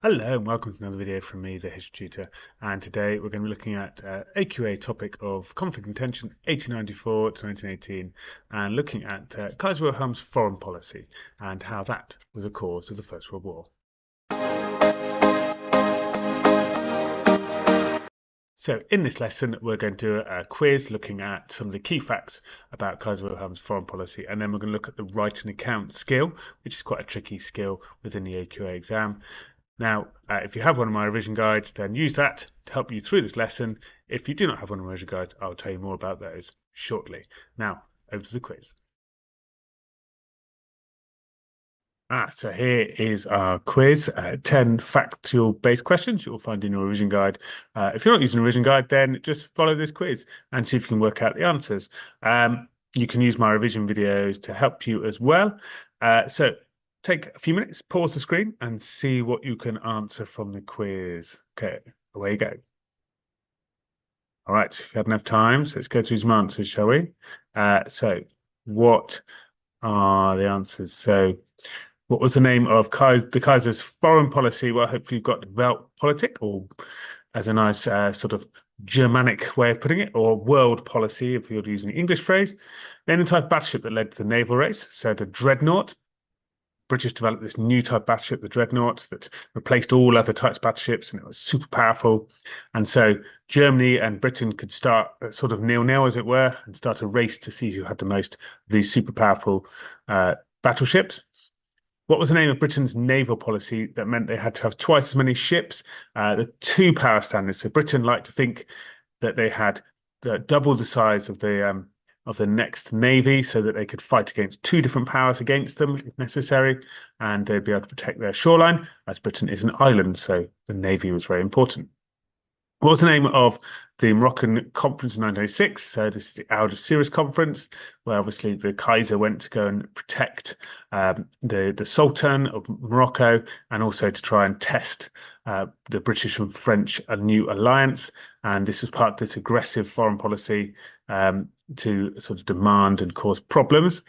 Hello and welcome to another video from me, the History Tutor, and today we're going to be looking at AQA topic of conflict and tension 1894 to 1918 and looking at Kaiser Wilhelm's foreign policy and how that was a cause of the First World War. So in this lesson we're going to do a quiz looking at some of the key facts about Kaiser Wilhelm's foreign policy, and then we're going to look at the write and account skill, which is quite a tricky skill within the AQA exam. Now, if you have one of my revision guides, then use that to help you through this lesson. If you do not have one of my revision guides, I'll tell you more about those shortly. Now, over to the quiz. So here is our quiz, 10 factual-based questions you'll find in your revision guide. If you're not using a revision guide, then just follow this quiz and see if you can work out the answers. You can use my revision videos to help you as well. So take a few minutes, pause the screen and see what you can answer from the quiz. Okay, away you go. All right, if you had enough time, so let's go through some answers, shall we? So what are the answers? So what was the name of the Kaiser's foreign policy? Well, hopefully you've got Weltpolitik, or as a nice sort of Germanic way of putting it, or world policy if you're using the English phrase. Then the type of battleship that led to the naval race, so the dreadnought. British developed this new type of battleship, the dreadnought, that replaced all other types of battleships, and it was super powerful. And so Germany and Britain could start sort of nil-nil, as it were, and start a race to see who had the most of these super powerful battleships. What was the name of Britain's naval policy that meant they had to have twice as many ships? The two power standards. So Britain liked to think that they had double the size of the next navy, so that they could fight against two different powers against them if necessary, and they'd be able to protect their shoreline, as Britain is an island, so the navy was very important. What was the name of the Moroccan conference in 1906? So this is the Algeciras conference, where obviously the Kaiser went to go and protect the Sultan of Morocco, and also to try and test the British and French a new alliance. And this was part of this aggressive foreign policy to sort of demand and cause problems.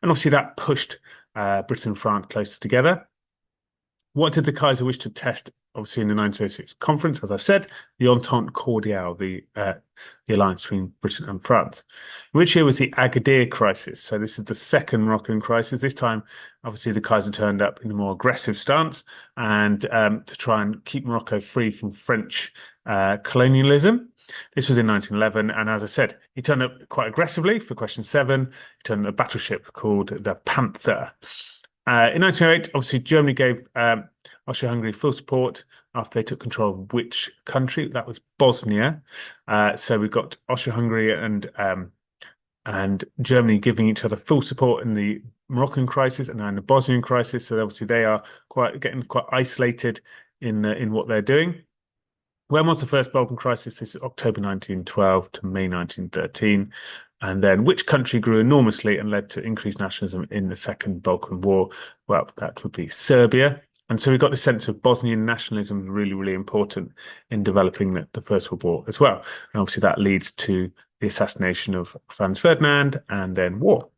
And obviously that pushed Britain and France closer together. What did the Kaiser wish to test? Obviously, in the 1906 conference, as I've said, the Entente Cordiale, the alliance between Britain and France. Which year was the Agadir crisis? So this is the second Moroccan crisis. This time, obviously, the Kaiser turned up in a more aggressive stance and to try and keep Morocco free from French colonialism. This was in 1911, and as I said, he turned up quite aggressively for question 7. He turned up a battleship called the Panther. In 1908, obviously, Germany gave Austria-Hungary full support after they took control of which country? That was Bosnia. So we've got Austria-Hungary and Germany giving each other full support in the Moroccan crisis and now in the Bosnian crisis. So obviously they are getting quite isolated in what they're doing. When was the first Balkan crisis? This is October 1912 to May 1913. And then which country grew enormously and led to increased nationalism in the Second Balkan War? Well, that would be Serbia. And so we got the sense of Bosnian nationalism really, really important in developing the First World War as well. And obviously that leads to the assassination of Franz Ferdinand and then war.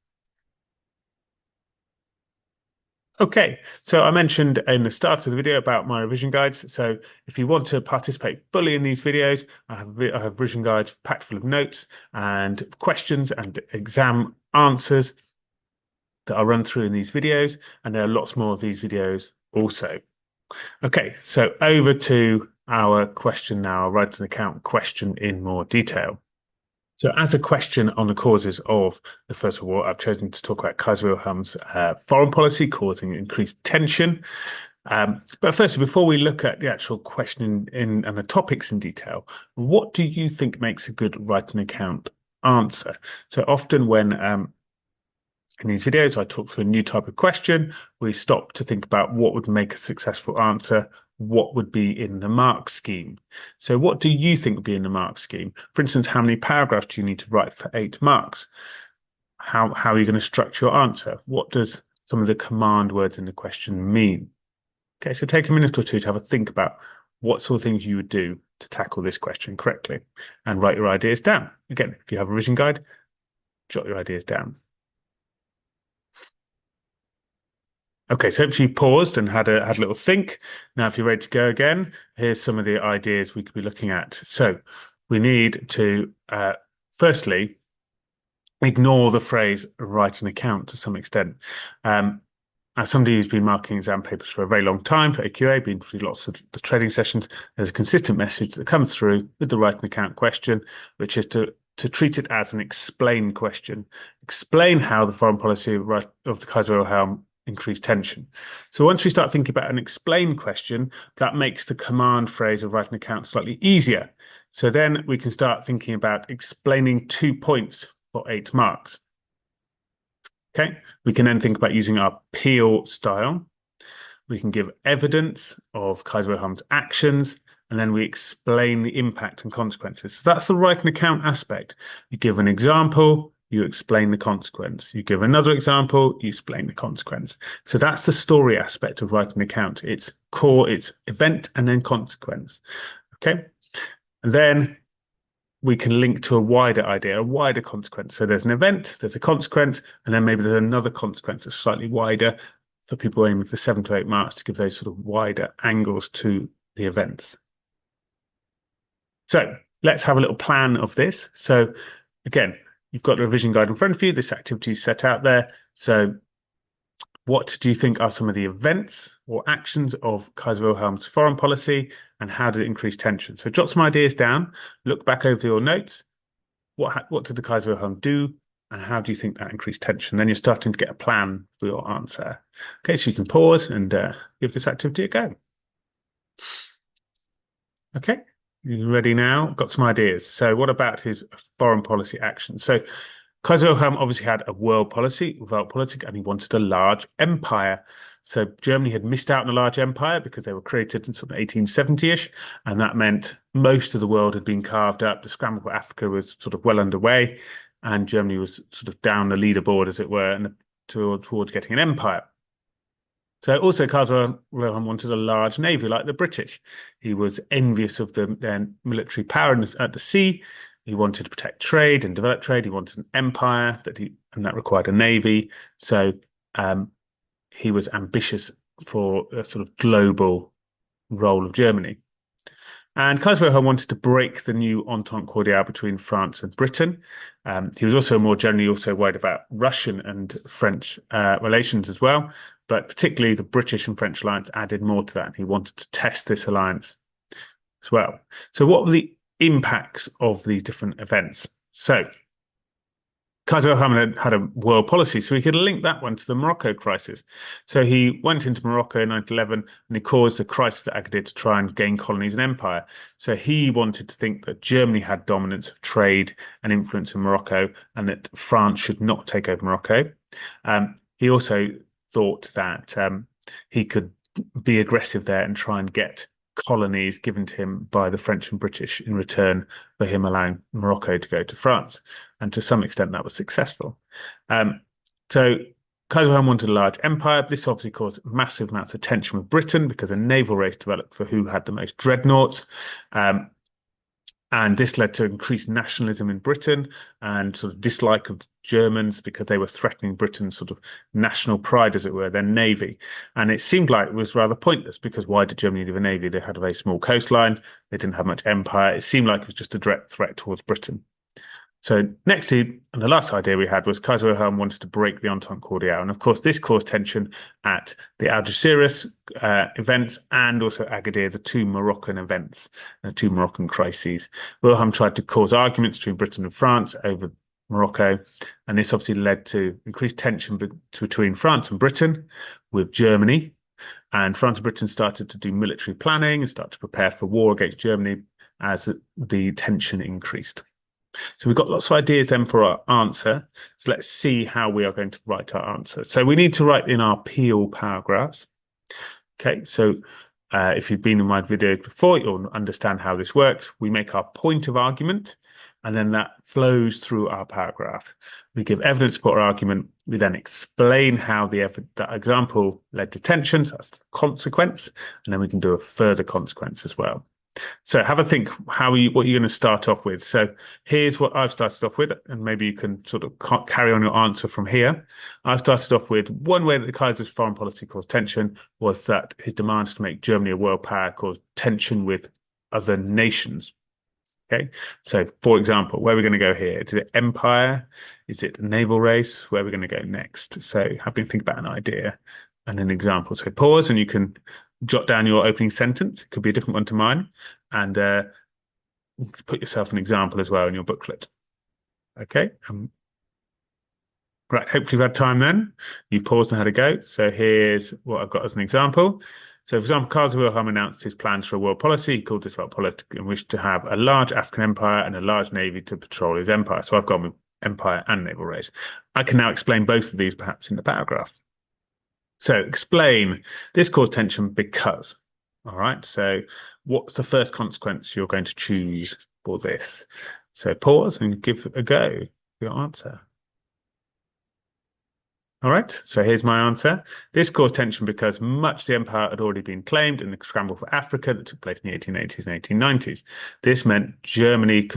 Okay, so I mentioned in the start of the video about my revision guides. So if you want to participate fully in these videos, I have revision guides packed full of notes and questions and exam answers that I'll run through in these videos. And there are lots more of these videos also. Okay, so over to our question now. I'll write an account question in more detail. So as a question on the causes of the First World War, I've chosen to talk about Kaiser Wilhelm's foreign policy causing increased tension. But firstly, before we look at the actual question and the topics in detail, what do you think makes a good write an account answer? So often when in these videos, I talk through a new type of question, we stop to think about what would make a successful answer, what would be in the mark scheme. So what do you think would be in the mark scheme? For instance, how many paragraphs do you need to write for 8 marks? How are you going to structure your answer? What does some of the command words in the question mean? Okay, so take a minute or two to have a think about what sort of things you would do to tackle this question correctly and write your ideas down. Again, if you have a revision guide, jot your ideas down. Okay, so hopefully you paused and had a little think. Now, if you're ready to go again, here's some of the ideas we could be looking at. So we need to firstly ignore the phrase write an account to some extent. Um, as somebody who's been marking exam papers for a very long time for AQA, been through lots of the training sessions, there's a consistent message that comes through with the write an account question, which is to treat it as an explain question. Explain how the foreign policy of the Kaiser Wilhelm increased tension. So once we start thinking about an explain question, that makes the command phrase of write an account slightly easier. So then we can start thinking about explaining 2 points for 8 marks. Okay, we can then think about using our Peel style. We can give evidence of Kaiser Wilhelm's actions, and then we explain the impact and consequences. So that's the write an account aspect. You give an example, you explain the consequence. You give another example, you explain the consequence. So that's the story aspect of writing an account. It's core, it's event and then consequence. Okay, and then we can link to a wider idea, a wider consequence. So there's an event, there's a consequence, and then maybe there's another consequence that's slightly wider for people aiming for 7 to 8 marks to give those sort of wider angles to the events. So let's have a little plan of this. So again, you've got the revision guide in front of you. This activity is set out there. So what do you think are some of the events or actions of Kaiser Wilhelm's foreign policy, and how did it increase tension? So jot some ideas down, look back over your notes. What did the Kaiser Wilhelm do, and how do you think that increased tension? Then you're starting to get a plan for your answer. Okay, so you can pause and give this activity a go. Okay, you ready now? Got some ideas. So what about his foreign policy action? So Kaiser Wilhelm obviously had a world policy, Weltpolitik, and he wanted a large empire. So Germany had missed out on a large empire because they were created in sort of 1870-ish, and that meant most of the world had been carved up. The scramble for Africa was sort of well underway, and Germany was sort of down the leaderboard, as it were, and towards getting an empire. So also Kaiser Wilhelm wanted a large navy like the British. He was envious of their military power at the sea. He wanted to protect trade and develop trade. He wanted an empire and that required a navy. So he was ambitious for a sort of global role of Germany. And Kaiser Wilhelm wanted to break the new Entente cordiale between France and Britain. He was also more generally also worried about Russian and French relations as well, but particularly the British and French alliance added more to that. He wanted to test this alliance as well. So what were the impacts of these different events? So Kaiser Wilhelm had a world policy, so he could link that one to the Morocco crisis. So he went into Morocco in 1911 and he caused a crisis at Agadir to try and gain colonies and empire. So he wanted to think that Germany had dominance of trade and influence in Morocco and that France should not take over Morocco. He also thought that he could be aggressive there and try and get colonies given to him by the French and British in return for him allowing Morocco to go to France. And to some extent, that was successful. So Kaiser Wilhelm wanted a large empire. This obviously caused massive amounts of tension with Britain because a naval race developed for who had the most dreadnoughts. And this led to increased nationalism in Britain and sort of dislike of Germans because they were threatening Britain's sort of national pride, as it were, their navy. And it seemed like it was rather pointless because why did Germany need a navy? They had a very small coastline. They didn't have much empire. It seemed like it was just a direct threat towards Britain. So next to, and the last idea we had was Kaiser Wilhelm wanted to break the Entente cordiale. And of course, this caused tension at the Algeciras events and also Agadir, the two Moroccan events, the two Moroccan crises. Wilhelm tried to cause arguments between Britain and France over Morocco. And this obviously led to increased tension between France and Britain with Germany. And France and Britain started to do military planning and start to prepare for war against Germany as the tension increased. So we've got lots of ideas then for our answer. So let's see how we are going to write our answer. So we need to write in our Peel paragraphs. Okay, so if you've been in my videos before, you'll understand how this works. We make our point of argument, and then that flows through our paragraph. We give evidence for our argument. We then explain how that example led to tension. So that's the consequence, and then we can do a further consequence as well. So have a think what you're going to start off with. So here's what I've started off with, and maybe you can sort of carry on your answer from here. I've started off with one way that the Kaiser's foreign policy caused tension was that his demands to make Germany a world power caused tension with other nations. Okay, so for example, where are we going to go here? Is it empire? Is it a naval race? Where are we going to go next? So have a think about an idea and an example. So pause and you can jot down your opening sentence. It could be a different one to mine, and put yourself an example as well in your booklet. Okay. Right. Hopefully you've had time then. You've paused and had a go. So here's what I've got as an example. So, for example, Kaiser Wilhelm announced his plans for a world policy. He called this Weltpolitik and wished to have a large African empire and a large navy to patrol his empire. So I've gone with empire and naval race. I can now explain both of these perhaps in the paragraph. So explain this caused tension because. All right. So what's the first consequence you're going to choose for this? So pause and give a go for your answer. All right, so here's my answer. This caused tension because much of the empire had already been claimed in the scramble for Africa that took place in the 1880s and 1890s. This meant Germany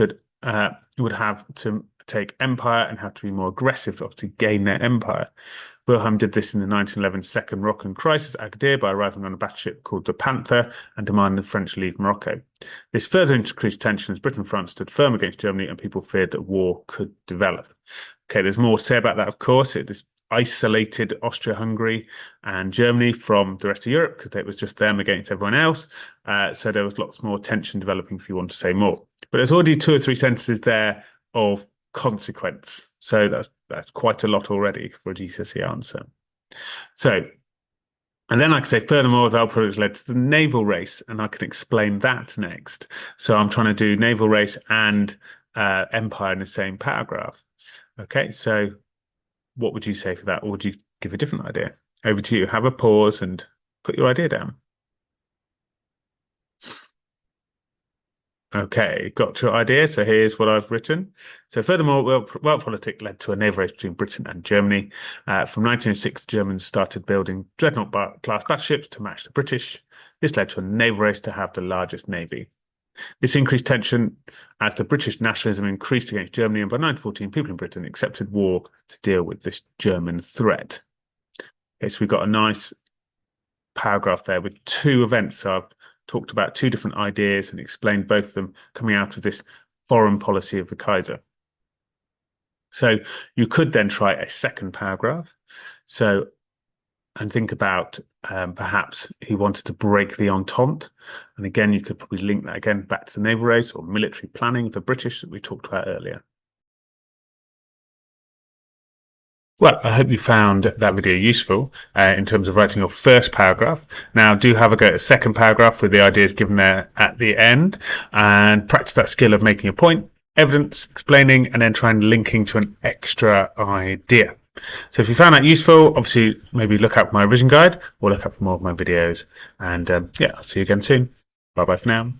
would have to take empire and have to be more aggressive to gain their empire. Wilhelm did this in the 1911 Second Moroccan Crisis at Agadir by arriving on a battleship called the Panther and demanding the French leave Morocco. This further increased tension as Britain and France stood firm against Germany and people feared that war could develop. Okay, there's more to say about that, of course. This isolated Austria-Hungary and Germany from the rest of Europe because it was just them against everyone else. So there was lots more tension developing if you want to say more. But there's already 2 or 3 sentences there of consequence. So that's quite a lot already for a GCSE answer. So, and then I could say, furthermore, the Weltpolitik led to the naval race, and I can explain that next. So I'm trying to do naval race and empire in the same paragraph. Okay, so what would you say for that? Or would you give a different idea? Over to you. Have a pause and put your idea down. Okay, got your idea. So here's what I've written. So furthermore, Weltpolitik led to a naval race between Britain and Germany. From 1906, the Germans started building dreadnought-class battleships to match the British. This led to a naval race to have the largest navy. This increased tension as the British nationalism increased against Germany, and by 1914, people in Britain accepted war to deal with this German threat. Okay, so we've got a nice paragraph there with 2 events. So I've talked about 2 different ideas and explained both of them coming out of this foreign policy of the Kaiser. So you could then try a second paragraph. So and think about perhaps he wanted to break the Entente. And again, you could probably link that again back to the naval race or military planning of the British that we talked about earlier. Well, I hope you found that video useful in terms of writing your first paragraph. Now, do have a go at a second paragraph with the ideas given there at the end and practice that skill of making a point, evidence, explaining, and then try and linking to an extra idea. So if you found that useful, obviously maybe look out for my revision guide or look out for more of my videos. And yeah, I'll see you again soon. Bye bye for now.